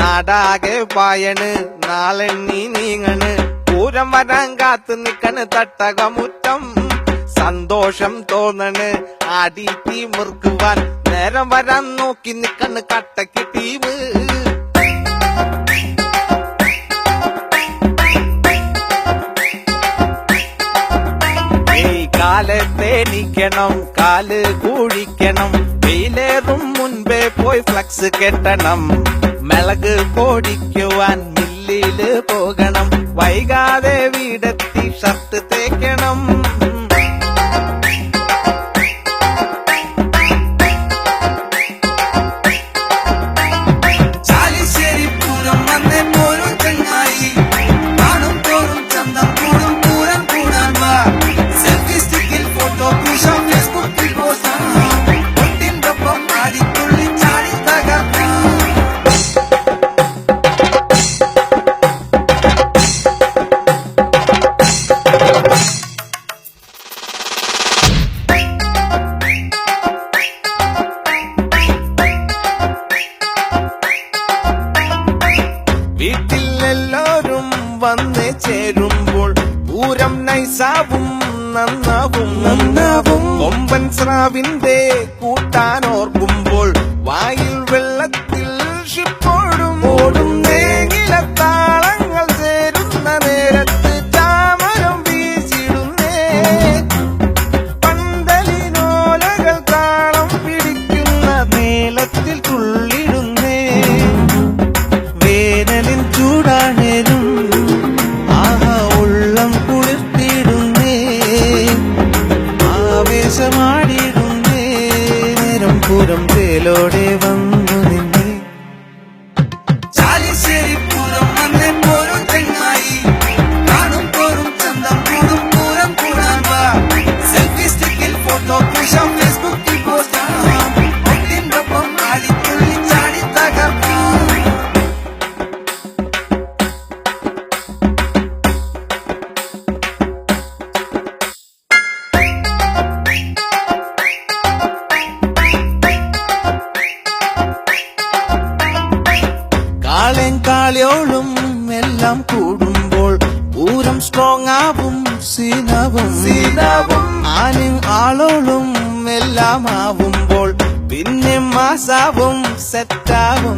നാടാകെ പായണ് നാളെണ്ണി നീങ്ങണ് പൂരം വരാൻ കാത്തു നിക്കണ് തട്ടകമുറ്റം സന്തോഷം തോന്നണ് ആടിത്തി മുറുക്കുവാൻ നേരം വരാൻ നോക്കി നിക്കണ് കട്ടക്ക് ടീമ് കാലത്തെ നിക്കണം കാല് കൂഴിക്കണം വെയിലേറും മുൻപേ പോയി ഫ്ലക്സ് കെട്ടണം മിളക് പൊടിക്കുവാൻ മില്ലില് പോകണം വൈകാതെ വീടെത്തി ഷർട്ട് തേക്കണം വീട്ടിലെല്ലാരും വന്ന് ചേരുമ്പോൾ പൂരം നൈസാവും നന്നാവും കൊമ്പൻ സ്രാവിന്റെ കൂട്ടാനോർക്കുമ്പോൾ വായിൽ വെള്ളത്തിൽ ഷിപ്പോടും ഓടും നേകിലത്താളങ്ങൾ ചേരുന്ന നേരത്ത് ചാമരം വീശിടുന്നേ പന്തലിനോലകൾ താളം പിടിക്കുന്ന മേളത്തിൽ തുള്ളിടുന്നേ വേനലിൻ ചൂടാണേലും ആഹാ ഉള്ളം കുളിർത്തിടുന്നേ ആവേശമാടിടുന്നേ നേരം പൂരം തേലോടെ വന്നു നിന്നേ ചാലിശ്ശേരി പൂരം വന്നേ പോരും ചെങ്ങായി കാണും പോരും ചന്തം കൂടും പൂരം കൂടാൻ വാ സെൽഫി സ്റ്റിക്കിൽ ഫോട്ടോ പുഷാം ഫേസ്ബുക്കിൽ പോസ്റ്റ് ഒട്ടിനൊപ്പം ആടിത്തുള്ളി ചാടി തകർക്കാം കാളിയോളും എല്ലാം കൂടുമ്പോൾ പൂരം സ്ട്രോങ് ആവും സീനാവും ആനും ആളോളും എല്ലാം ആവുമ്പോൾ പിന്നെ മാസാവും സെറ്റാവും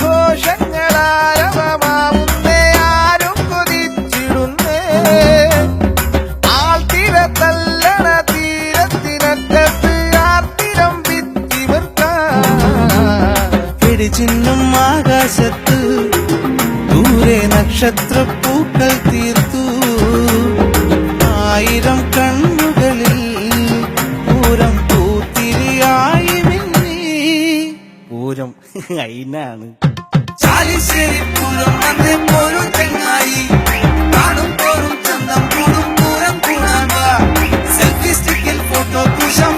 ഘോഷങ്ങളാരവമാവുന്നേ ആരും കുതിച്ചിടുന്നേ ആൾത്തിര തല്ലണ തീരത്തിനറ്റത്ത് ആർത്തിരം ചിഹ്നം ആകാശത്ത് ദൂരെ നക്ഷത്രപ്പൂക്കൾ തീർത്തു ആയിരം കണ്ണുകളിൽ പൂരം പൂത്തിരിയായി മിന്നി പൂരം അയിനാണ് ചാലിശ്ശേരി പൂരം വന്നേ പോരും ചെങ്ങായി കാണും പോരും ചന്തം കൂടും പൂരം കൂടാൻ വാ സെൽഫി സ്റ്റിക്കിൽ ഫോട്ടോ പുഷാം